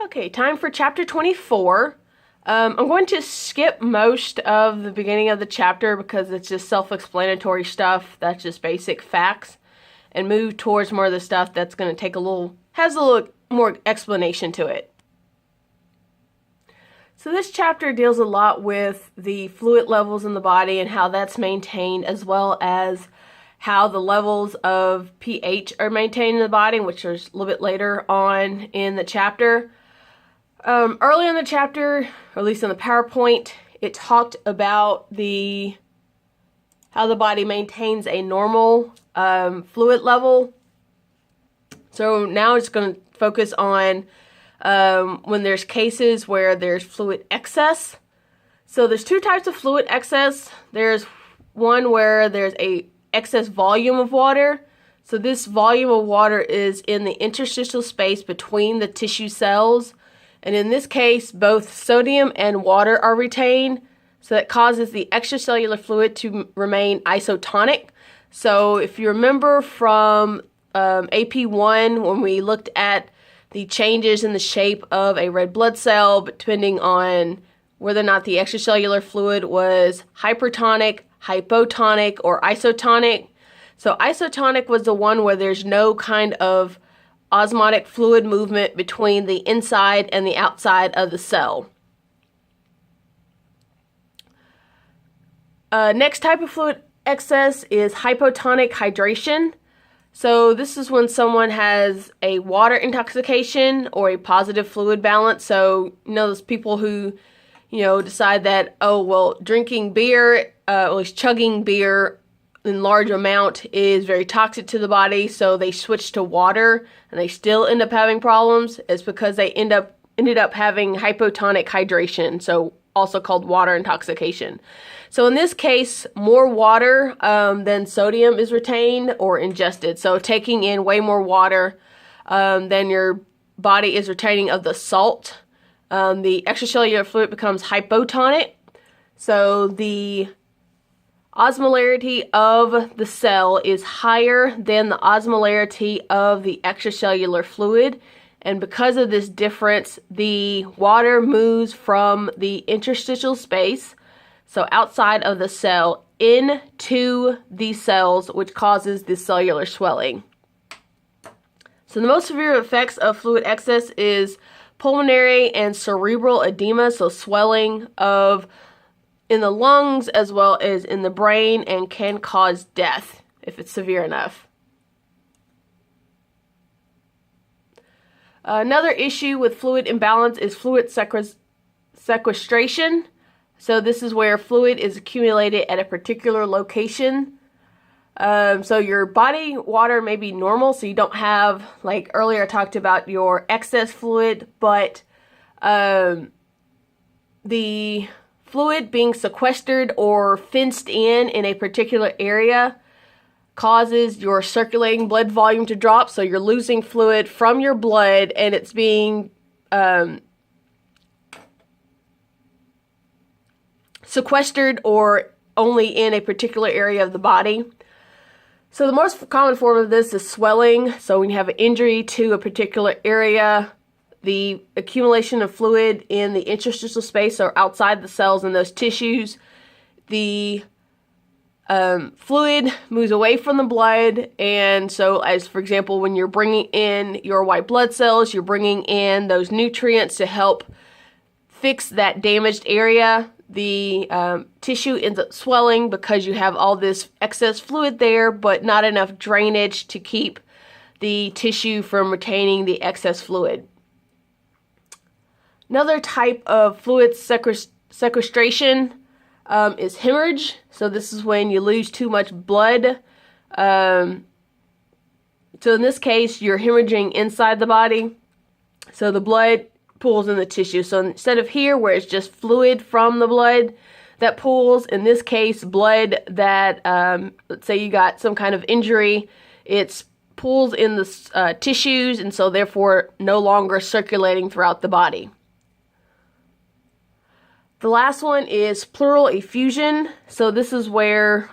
Okay, time for chapter 24. I'm going to skip most of the beginning of the chapter because it's just self-explanatory stuff. That's just basic facts, and move towards more of the stuff that's going to take has a little more explanation to it. So this chapter deals a lot with the fluid levels in the body and how that's maintained, as well as how the levels of pH are maintained in the body, which is a little bit later on in the chapter. Early in the chapter, or at least in the PowerPoint, it talked about how the body maintains a normal fluid level. So now it's going to focus on when there's cases where there's fluid excess. So there's two types of fluid excess. There's one where there's a excess volume of water. So this volume of water is in the interstitial space between the tissue cells. And in this case, both sodium and water are retained. So that causes the extracellular fluid to remain isotonic. So if you remember from AP1, when we looked at the changes in the shape of a red blood cell, depending on whether or not the extracellular fluid was hypertonic, hypotonic, or isotonic. So isotonic was the one where there's no kind of osmotic fluid movement between the inside and the outside of the cell. Next type of fluid excess is hypotonic hydration. So this is when someone has a water intoxication or a positive fluid balance. So, those people who, decide that, drinking beer, at least chugging beer in large amount is very toxic to the body, so they switch to water and they still end up having problems. It's because they ended up having hypotonic hydration, so also called water intoxication. So in this case, more water than sodium is retained or ingested. So taking in way more water than your body is retaining of the salt. The extracellular fluid becomes hypotonic. So the osmolarity of the cell is higher than the osmolarity of the extracellular fluid. And because of this difference, the water moves from the interstitial space, so outside of the cell, into the cells, which causes the cellular swelling. So the most severe effects of fluid excess is pulmonary and cerebral edema, so swelling in the lungs as well as in the brain, and can cause death if it's severe enough. Another issue with fluid imbalance is fluid sequestration. So this is where fluid is accumulated at a particular location. So your body water may be normal, so you don't have, like earlier I talked about your excess fluid, but the fluid being sequestered or fenced in a particular area causes your circulating blood volume to drop, so you're losing fluid from your blood, and it's being sequestered or only in a particular area of the body. So the most common form of this is swelling. So when you have an injury to a particular area, the accumulation of fluid in the interstitial space or outside the cells in those tissues, the fluid moves away from the blood, and so as for example when you're bringing in your white blood cells, you're bringing in those nutrients to help fix that damaged area. The tissue ends up swelling because you have all this excess fluid there, but not enough drainage to keep the tissue from retaining the excess fluid. Another type of fluid sequestration is hemorrhage. So this is when you lose too much blood. So in this case, you're hemorrhaging inside the body. So the blood pools in the tissue. So instead of here where it's just fluid from the blood that pools, in this case blood that, let's say you got some kind of injury, it's pools in the tissues, and so therefore no longer circulating throughout the body. The last one is pleural effusion. So this is where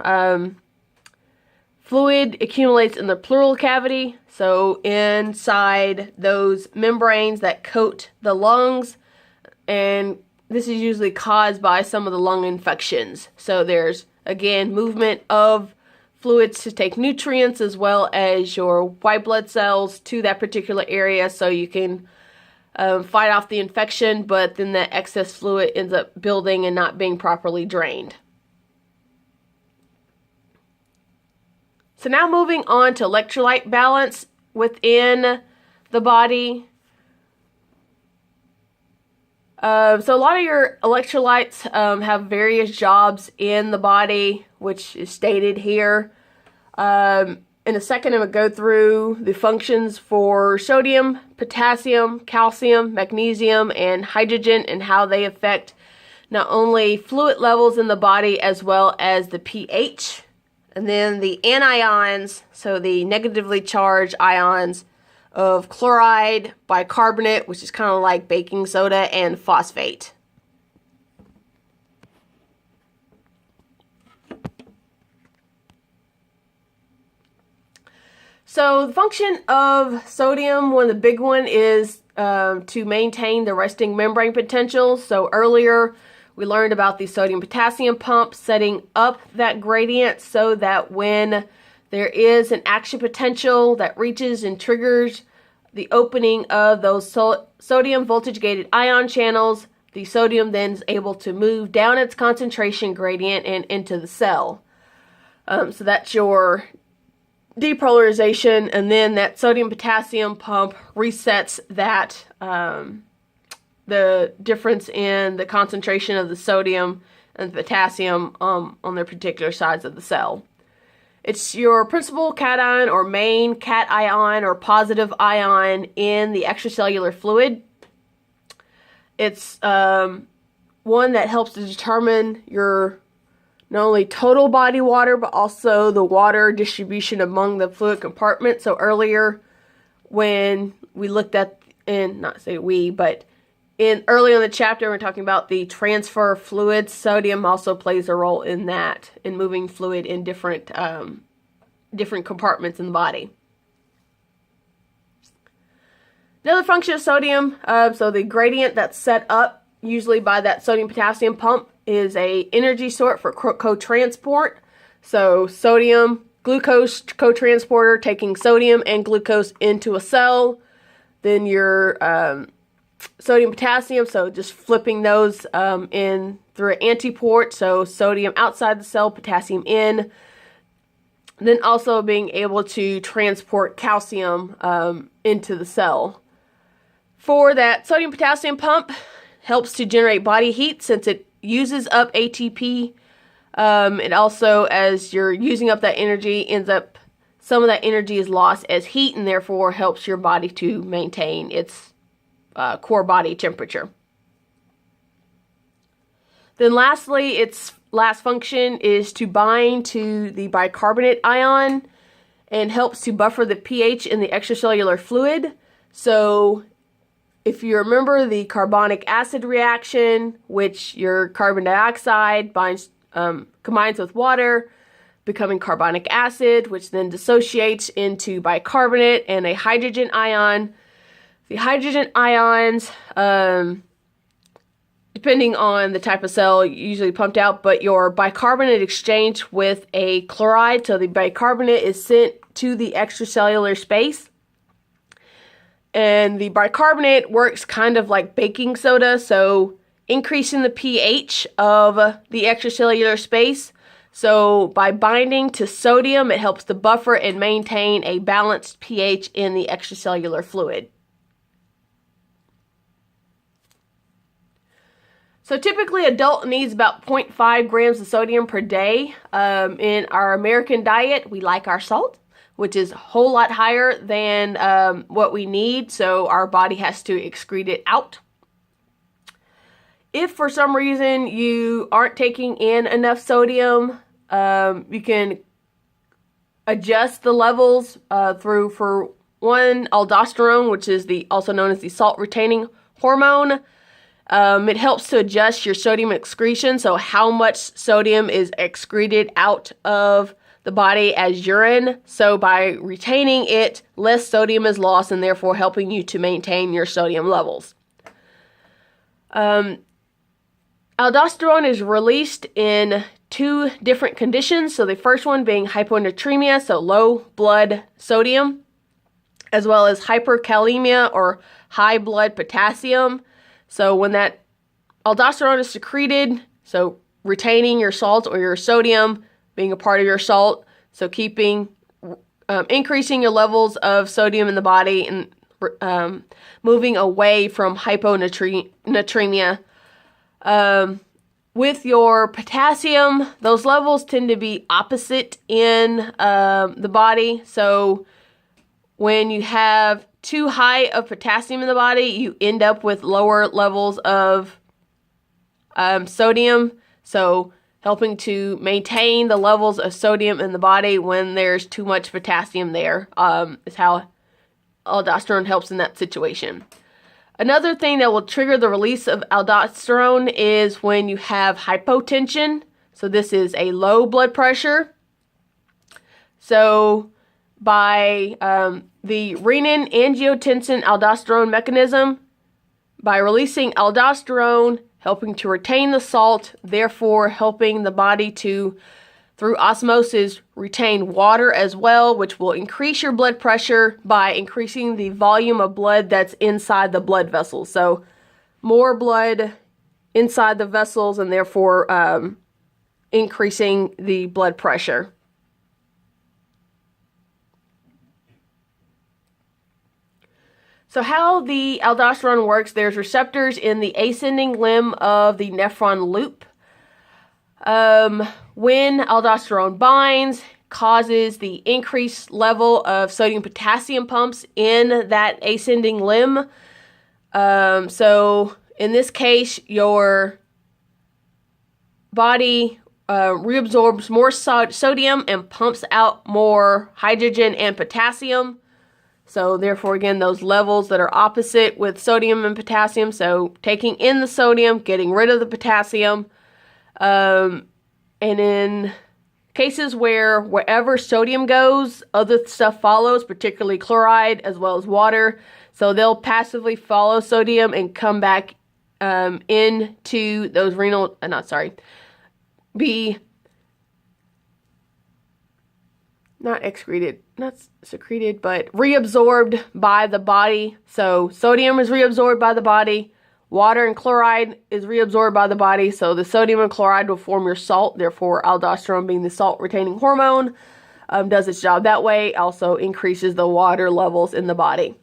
Fluid accumulates in the pleural cavity, so inside those membranes that coat the lungs, and this is usually caused by some of the lung infections. So there's, again, movement of fluids to take nutrients as well as your white blood cells to that particular area so you can fight off the infection, but then that excess fluid ends up building and not being properly drained. So now moving on to electrolyte balance within the body. So a lot of your electrolytes have various jobs in the body, which is stated here. In a second, I'm going to go through the functions for sodium, potassium, calcium, magnesium, and hydrogen, and how they affect not only fluid levels in the body as well as the pH. And then the anions, so the negatively charged ions of chloride, bicarbonate, which is kind of like baking soda, and phosphate. So the function of sodium, one of the big one, is to maintain the resting membrane potential. So earlier we learned about the sodium-potassium pump setting up that gradient so that when there is an action potential that reaches and triggers the opening of those sodium voltage-gated ion channels, the sodium then is able to move down its concentration gradient and into the cell. So that's your depolarization, and then that sodium-potassium pump resets that the difference in the concentration of the sodium and the potassium on their particular sides of the cell. It's your principal cation or main cation or positive ion in the extracellular fluid. It's one that helps to determine your not only total body water, but also the water distribution among the fluid compartment. So earlier when we looked at, early in the chapter, we're talking about the transfer of fluids. Sodium also plays a role in that, in moving fluid in different compartments in the body. Another function of sodium, so the gradient that's set up usually by that sodium-potassium pump is a energy source for co-transport. So sodium, glucose co-transporter taking sodium and glucose into a cell. Then your sodium, potassium, so just flipping those in through an antiport. So sodium outside the cell, potassium in. Then also being able to transport calcium into the cell. For that sodium-potassium pump, helps to generate body heat since it uses up ATP. It also, as you're using up that energy, some of that energy is lost as heat, and therefore helps your body to maintain its core body temperature. Then lastly, its last function is to bind to the bicarbonate ion and helps to buffer the pH in the extracellular fluid. So if you remember the carbonic acid reaction, which your carbon dioxide combines with water, becoming carbonic acid, which then dissociates into bicarbonate and a hydrogen ion. The hydrogen ions, depending on the type of cell, usually pumped out, but your bicarbonate exchange with a chloride, so the bicarbonate is sent to the extracellular space. And the bicarbonate works kind of like baking soda, so increasing the pH of the extracellular space. So by binding to sodium, it helps to buffer and maintain a balanced pH in the extracellular fluid. So typically, adult needs about 0.5 grams of sodium per day. In our American diet, we like our salt, which is a whole lot higher than what we need, so our body has to excrete it out. If for some reason you aren't taking in enough sodium, you can adjust the levels through, for one, aldosterone, which is also known as the salt-retaining hormone. It helps to adjust your sodium excretion, so how much sodium is excreted out of the body as urine. So by retaining it, less sodium is lost and therefore helping you to maintain your sodium levels. Aldosterone is released in two different conditions. So the first one being hyponatremia, so low blood sodium, as well as hyperkalemia or high blood potassium. So when that aldosterone is secreted, so retaining your salt or your sodium being a part of your salt, so increasing your levels of sodium in the body and moving away from hyponatremia. With your potassium, those levels tend to be opposite in the body. So when you have too high of potassium in the body, you end up with lower levels of sodium. So helping to maintain the levels of sodium in the body when there's too much potassium there is how aldosterone helps in that situation. Another thing that will trigger the release of aldosterone is when you have hypotension. So this is a low blood pressure. So by the renin-angiotensin-aldosterone mechanism, by releasing aldosterone, helping to retain the salt, therefore helping the body to, through osmosis, retain water as well, which will increase your blood pressure by increasing the volume of blood that's inside the blood vessels. So more blood inside the vessels and therefore increasing the blood pressure. So how the aldosterone works, there's receptors in the ascending limb of the nephron loop. When aldosterone binds, causes the increased level of sodium-potassium pumps in that ascending limb. So in this case, your body reabsorbs more sodium and pumps out more hydrogen and potassium. So therefore, again, those levels that are opposite with sodium and potassium. So taking in the sodium, getting rid of the potassium. And in cases where wherever sodium goes, other stuff follows, particularly chloride as well as water. So they'll passively follow sodium and come back into those renal, be not excreted, not secreted, but reabsorbed by the body. So sodium is reabsorbed by the body. Water and chloride is reabsorbed by the body. So the sodium and chloride will form your salt. Therefore, aldosterone, being the salt-retaining hormone, does its job that way. Also increases the water levels in the body.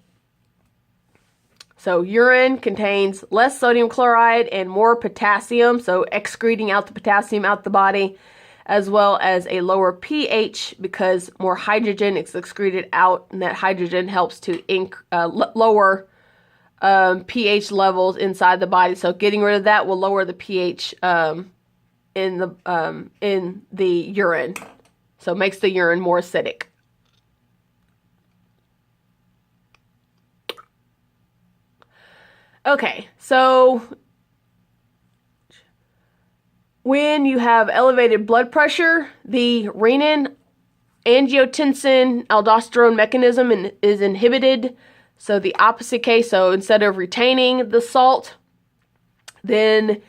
So urine contains less sodium chloride and more potassium. So excreting out the potassium out the body, as well as a lower pH because more hydrogen is excreted out, and that hydrogen helps to lower pH levels inside the body. So getting rid of that will lower the pH in the urine. So it makes the urine more acidic. Okay, so when you have elevated blood pressure, the renin-angiotensin-aldosterone mechanism is inhibited. So the opposite case, so instead of retaining the salt, then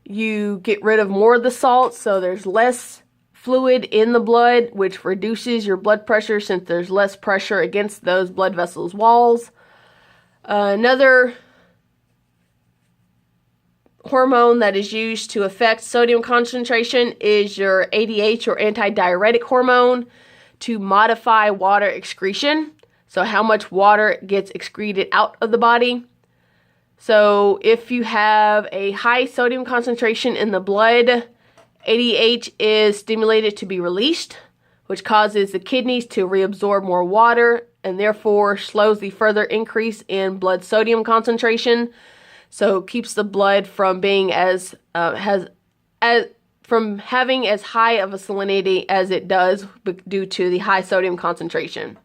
you get rid of more of the salt. So there's less fluid in the blood, which reduces your blood pressure since there's less pressure against those blood vessels' walls. Another hormone that is used to affect sodium concentration is your ADH or antidiuretic hormone to modify water excretion. So how much water gets excreted out of the body. So if you have a high sodium concentration in the blood, ADH is stimulated to be released, which causes the kidneys to reabsorb more water and therefore slows the further increase in blood sodium concentration. So keeps the blood from being from having as high of a salinity as it does due to the high sodium concentration.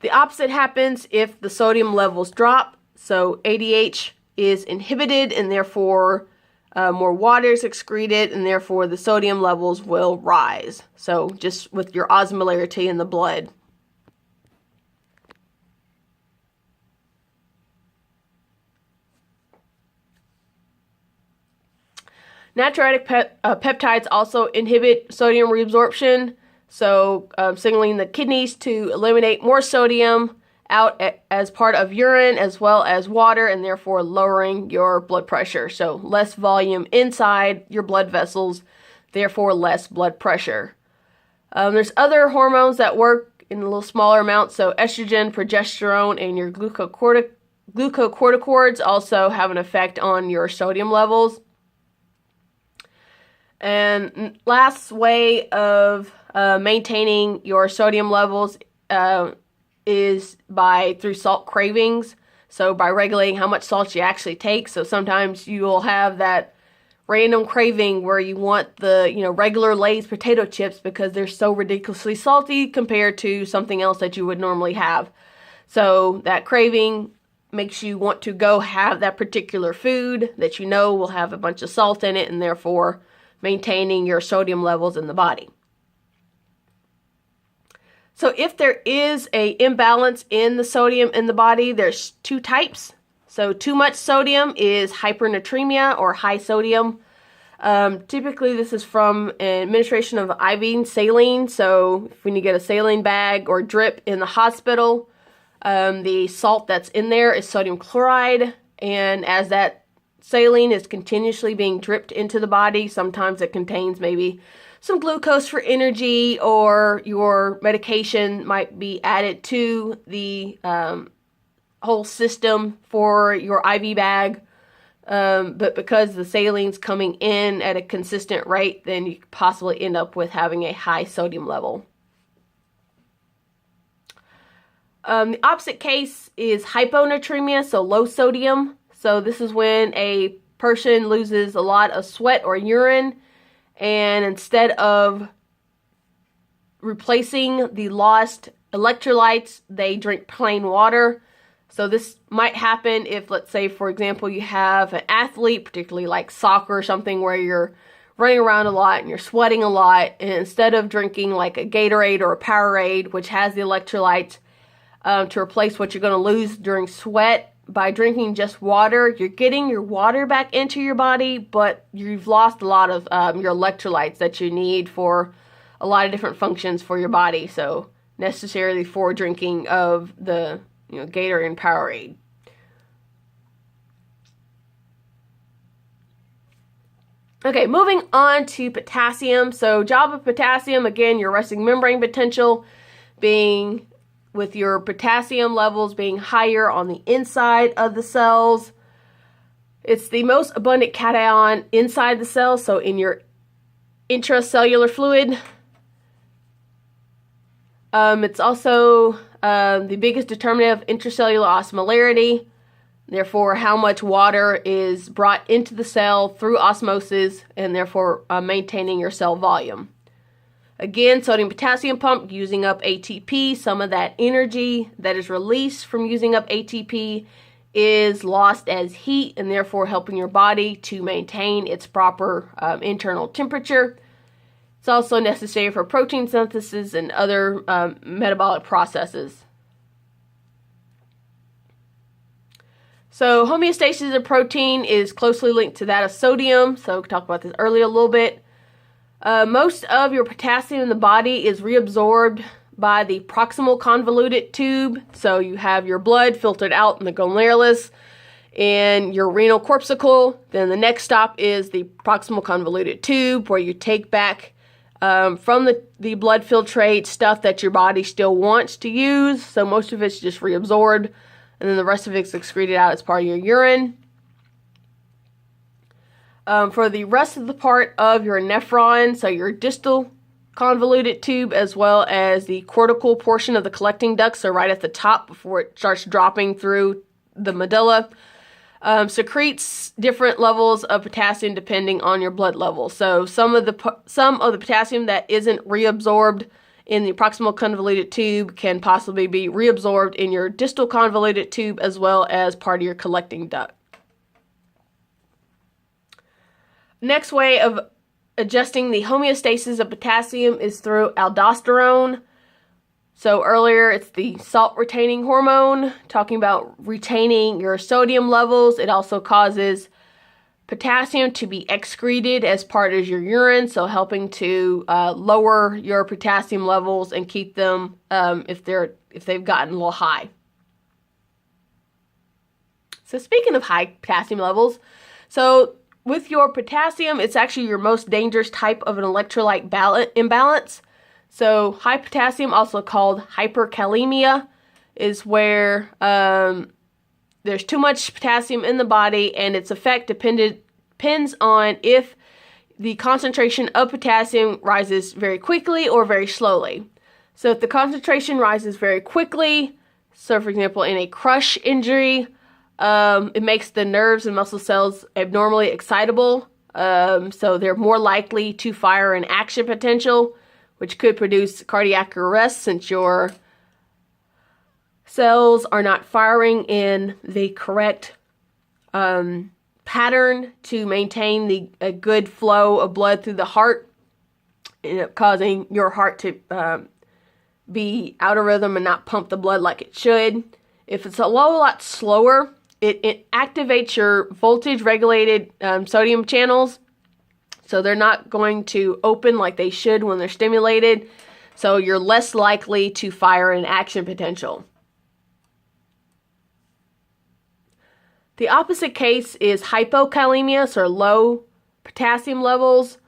The opposite happens if the sodium levels drop. So ADH is inhibited and therefore more water is excreted, and therefore the sodium levels will rise. So just with your osmolarity in the blood. Natriuretic peptides also inhibit sodium reabsorption, so signaling the kidneys to eliminate more sodium out as part of urine as well as water, and therefore lowering your blood pressure. So less volume inside your blood vessels, therefore less blood pressure. There's other hormones that work in a little smaller amounts, so estrogen, progesterone, and your glucocorticoids also have an effect on your sodium levels. And last way of maintaining your sodium levels is through salt cravings. So by regulating how much salt you actually take. So sometimes you will have that random craving where you want the regular Lay's potato chips because they're so ridiculously salty compared to something else that you would normally have. So that craving makes you want to go have that particular food that you know will have a bunch of salt in it, and therefore maintaining your sodium levels in the body. So if there is an imbalance in the sodium in the body, there's two types. So too much sodium is hypernatremia or high sodium. Typically this is from an administration of IV saline. So when you get a saline bag or drip in the hospital, the salt that's in there is sodium chloride, and as that saline is continuously being dripped into the body, sometimes it contains maybe some glucose for energy, or your medication might be added to the whole system for your IV bag. But because the saline's coming in at a consistent rate, then you could possibly end up with having a high sodium level. The opposite case is hyponatremia, so low sodium. So this is when a person loses a lot of sweat or urine, and instead of replacing the lost electrolytes, they drink plain water. So this might happen if, let's say, for example, you have an athlete, particularly like soccer or something, where you're running around a lot and you're sweating a lot, and instead of drinking like a Gatorade or a Powerade, which has the electrolytes, to replace what you're going to lose during sweat, by drinking just water, you're getting your water back into your body, but you've lost a lot of your electrolytes that you need for a lot of different functions for your body. So necessarily for drinking of the Gatorade and Powerade. Okay, moving on to potassium. So job of potassium, again, your resting membrane potential being with your potassium levels being higher on the inside of the cells. It's the most abundant cation inside the cell, so in your intracellular fluid. It's also the biggest determinant of intracellular osmolarity, therefore how much water is brought into the cell through osmosis, and therefore maintaining your cell volume. Again, sodium-potassium pump, using up ATP. Some of that energy that is released from using up ATP is lost as heat, and therefore helping your body to maintain its proper internal temperature. It's also necessary for protein synthesis and other metabolic processes. So homeostasis of protein is closely linked to that of sodium. So we talked about this earlier a little bit. Most of your potassium in the body is reabsorbed by the proximal convoluted tube. So you have your blood filtered out in the glomerulus and your renal corpuscle. Then the next stop is the proximal convoluted tube, where you take back from the blood filtrate stuff that your body still wants to use. So most of it's just reabsorbed, and then the rest of it's excreted out as part of your urine. For the rest of the part of your nephron, so your distal convoluted tube as well as the cortical portion of the collecting duct, so right at the top before it starts dropping through the medulla, secretes different levels of potassium depending on your blood level. So some of the potassium that isn't reabsorbed in the proximal convoluted tube can possibly be reabsorbed in your distal convoluted tube as well as part of your collecting duct. Next way of adjusting the homeostasis of potassium is through aldosterone. So earlier it's the salt retaining hormone, talking about retaining your sodium levels. It also causes potassium to be excreted as part of your urine, so helping to lower your potassium levels and keep them if they've gotten a little high. So speaking of high potassium levels, so with your potassium, it's actually your most dangerous type of an electrolyte imbalance. So high potassium, also called hyperkalemia, is where there's too much potassium in the body, and its effect depends on if the concentration of potassium rises very quickly or very slowly. So if the concentration rises very quickly, so for example in a crush injury, it makes the nerves and muscle cells abnormally excitable, so they're more likely to fire an action potential, which could produce cardiac arrest since your cells are not firing in the correct pattern to maintain a good flow of blood through the heart, causing your heart to be out of rhythm and not pump the blood like it should. If it's a lot slower, it activates your voltage regulated sodium channels, so they're not going to open like they should when they're stimulated, so you're less likely to fire an action potential. The opposite case is hypokalemia, so low potassium levels,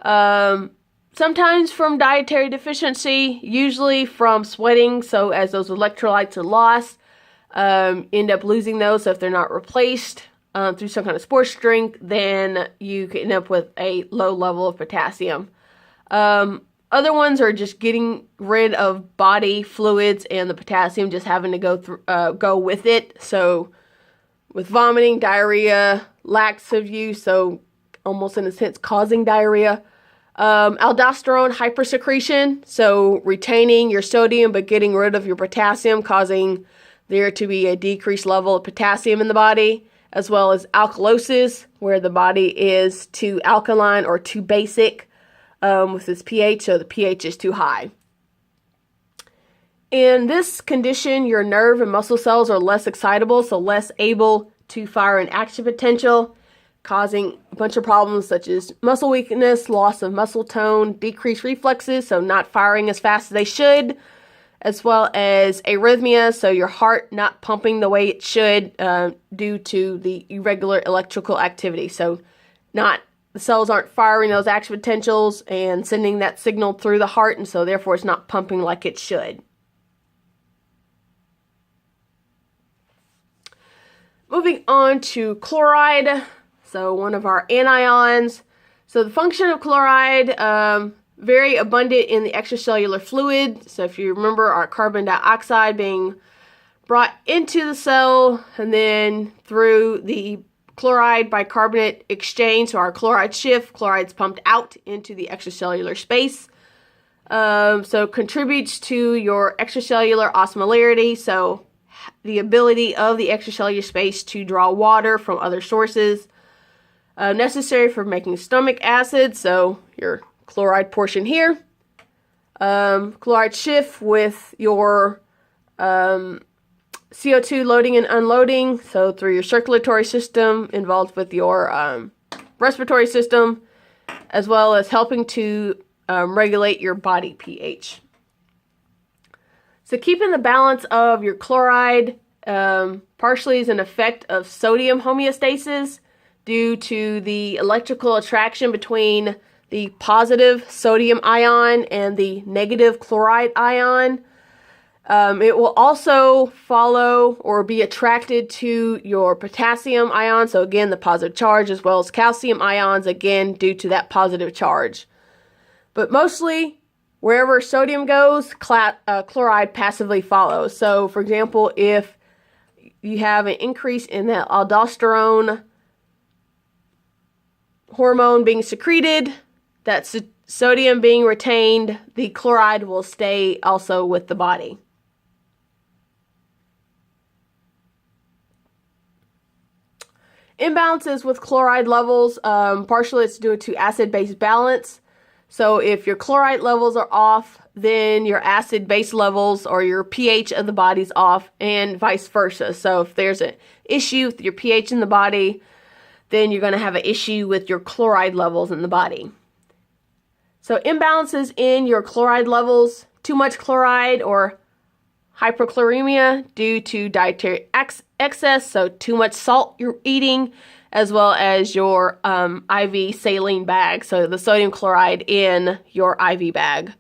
sometimes from dietary deficiency, usually from sweating, so as those electrolytes are lost, end up losing those. So if they're not replaced through some kind of sports drink, then you can end up with a low level of potassium. Other ones are just getting rid of body fluids and the potassium just having to go with it. So with vomiting, diarrhea, laxative use, so almost in a sense causing diarrhea. Aldosterone hypersecretion, so retaining your sodium but getting rid of your potassium, causing there to be a decreased level of potassium in the body, as well as alkalosis, where the body is too alkaline or too basic with its pH, so the pH is too high. In this condition, your nerve and muscle cells are less excitable, so less able to fire an action potential, causing a bunch of problems such as muscle weakness, loss of muscle tone, decreased reflexes, so not firing as fast as they should, as well as arrhythmia, so your heart not pumping the way it should due to the irregular electrical activity. So the cells aren't firing those action potentials and sending that signal through the heart, and so therefore it's not pumping like it should. Moving on to chloride, so one of our anions. So the function of chloride, very abundant in the extracellular fluid. So if you remember our carbon dioxide being brought into the cell and then through the chloride bicarbonate exchange, so our chloride shift, chloride's pumped out into the extracellular space. So contributes to your extracellular osmolarity, so the ability of the extracellular space to draw water from other sources. Necessary for making stomach acid, so your chloride portion here. Chloride shift with your CO2 loading and unloading, so through your circulatory system, involved with your respiratory system, as well as helping to regulate your body pH. So keeping the balance of your chloride partially is an effect of sodium homeostasis due to the electrical attraction between the positive sodium ion and the negative chloride ion. It will also follow or be attracted to your potassium ion, so again the positive charge, as well as calcium ions, again due to that positive charge. But mostly, wherever sodium goes, chloride passively follows. So for example, if you have an increase in that aldosterone hormone being secreted, that sodium being retained, the chloride will stay also with the body. Imbalances with chloride levels, partially it's due to acid-base balance. So if your chloride levels are off, then your acid-base levels or your pH of the body's off, and vice versa. So if there's an issue with your pH in the body, then you're going to have an issue with your chloride levels in the body. So imbalances in your chloride levels, too much chloride or hypercalcemia due to dietary excess, so too much salt you're eating, as well as your IV saline bag, so the sodium chloride in your IV bag.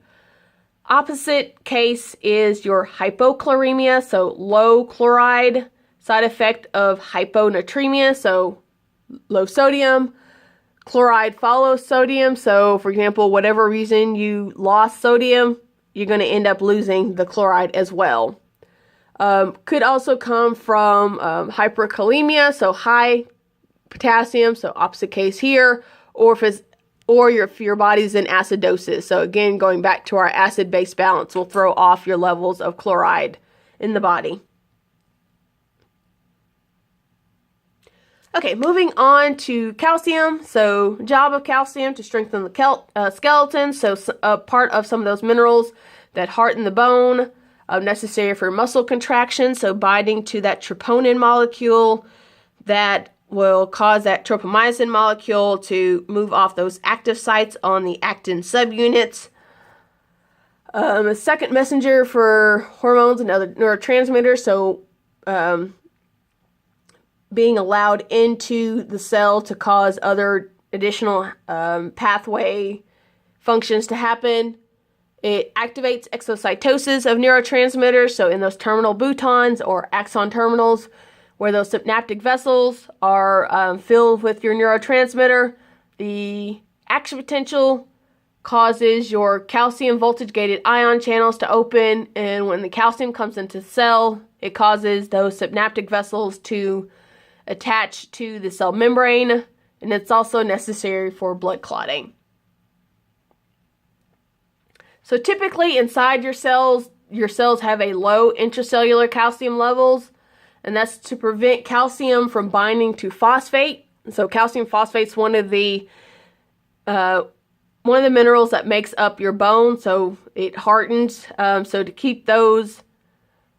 Opposite case is your hypokalemia, so low chloride, side effect of hyponatremia, so low sodium. Chloride follows sodium, so for example, whatever reason you lost sodium, you're going to end up losing the chloride as well. Could also come from hypercalemia, so high potassium, so opposite case here, or if your body's in acidosis. So again, going back to our acid-base balance will throw off your levels of chloride in the body. Okay, moving on to calcium. So job of calcium to strengthen the skeleton. So part of some of those minerals that harden the bone, necessary for muscle contraction. So binding to that troponin molecule that will cause that tropomyosin molecule to move off those active sites on the actin subunits. A second messenger for hormones and other neurotransmitters. So being allowed into the cell to cause other additional pathway functions to happen. It activates exocytosis of neurotransmitters, so in those terminal boutons or axon terminals, where those synaptic vessels are filled with your neurotransmitter, the action potential causes your calcium voltage-gated ion channels to open, and when the calcium comes into the cell, it causes those synaptic vessels to attach to the cell membrane, and it's also necessary for blood clotting. So typically inside your cells have a low intracellular calcium levels, and that's to prevent calcium from binding to phosphate. So calcium phosphate is one of the minerals that makes up your bone, so it hardens. So to keep those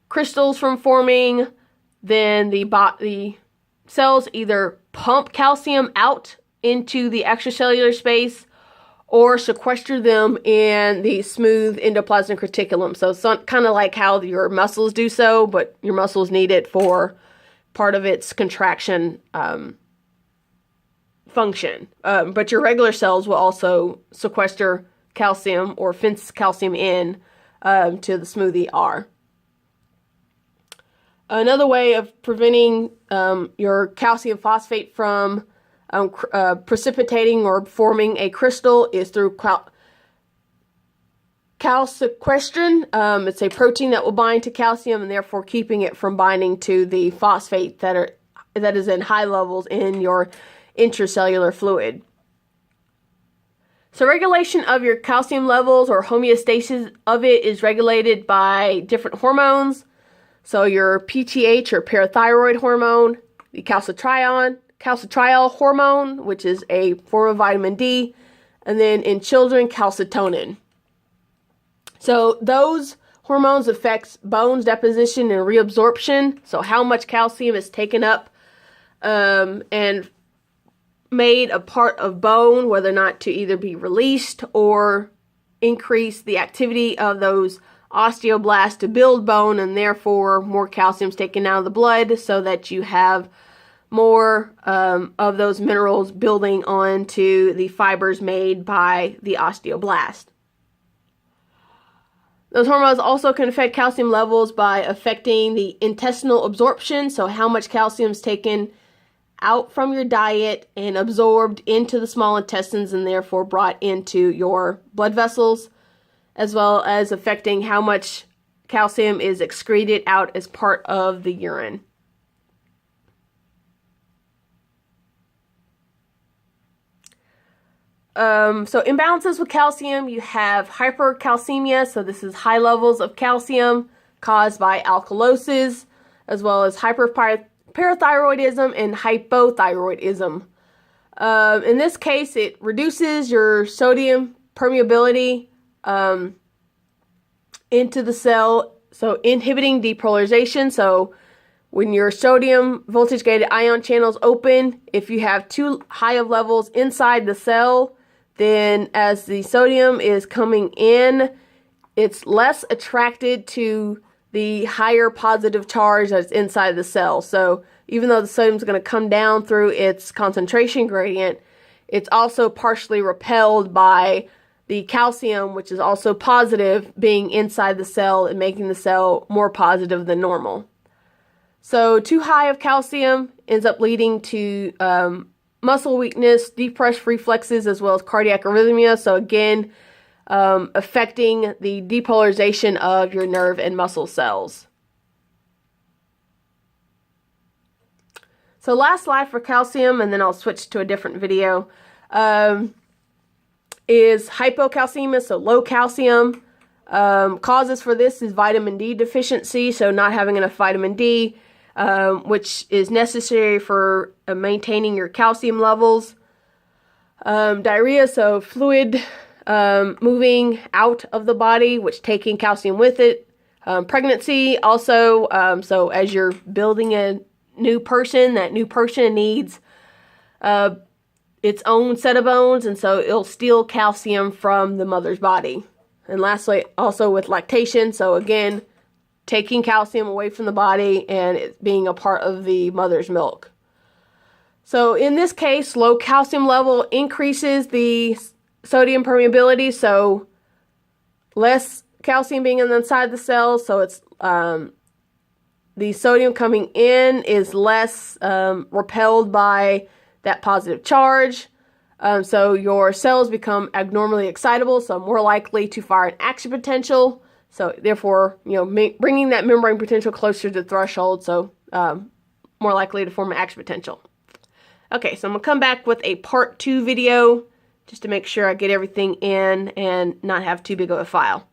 crystals from forming, then the cells either pump calcium out into the extracellular space or sequester them in the smooth endoplasmic reticulum. So it's kind of like how your muscles do so, but your muscles need it for part of its contraction function. But your regular cells will also sequester calcium or fence calcium in to the smooth ER. Another way of preventing your calcium phosphate from precipitating or forming a crystal is through calsequestrin. It's a protein that will bind to calcium and therefore keeping it from binding to the phosphate that is in high levels in your intracellular fluid. So regulation of your calcium levels or homeostasis of it is regulated by different hormones. So your PTH or parathyroid hormone, the calcitriol hormone, which is a form of vitamin D, and then in children, calcitonin. So those hormones affect bones deposition and reabsorption, so how much calcium is taken up and made a part of bone, whether or not to either be released or increase the activity of those osteoblasts to build bone, and therefore more calcium is taken out of the blood so that you have more of those minerals building onto the fibers made by the osteoblast. Those hormones also can affect calcium levels by affecting the intestinal absorption, so how much calcium is taken out from your diet and absorbed into the small intestines and therefore brought into your blood vessels, as well as affecting how much calcium is excreted out as part of the urine. So imbalances with calcium, you have hypercalcemia, so this is high levels of calcium caused by alkalosis, as well as hyperparathyroidism, parathyroidism and hypothyroidism. In this case, it reduces your sodium permeability into the cell, so inhibiting depolarization. So when your sodium voltage-gated ion channels open, if you have too high of levels inside the cell, then as the sodium is coming in, it's less attracted to the higher positive charge that's inside the cell. So even though the sodium is going to come down through its concentration gradient, it's also partially repelled by the calcium, which is also positive, being inside the cell and making the cell more positive than normal. So too high of calcium ends up leading to muscle weakness, depressed reflexes, as well as cardiac arrhythmia. So again, affecting the depolarization of your nerve and muscle cells. So last slide for calcium, and then I'll switch to a different video, is hypocalcemia, so low calcium. Causes for this is vitamin D deficiency, so not having enough vitamin D, which is necessary for maintaining your calcium levels. Diarrhea, so fluid moving out of the body, which taking calcium with it. Pregnancy also, so as you're building a new person, that new person needs its own set of bones, and so it'll steal calcium from the mother's body. And lastly, also with lactation, so again, taking calcium away from the body and it being a part of the mother's milk. So in this case, low calcium level increases the sodium permeability, so less calcium being inside the cells, so it's the sodium coming in is less repelled by that positive charge. So your cells become abnormally excitable, so more likely to fire an action potential. So therefore, bringing that membrane potential closer to the threshold, so more likely to form an action potential. Okay, so I'm going to come back with a part 2 video just to make sure I get everything in and not have too big of a file.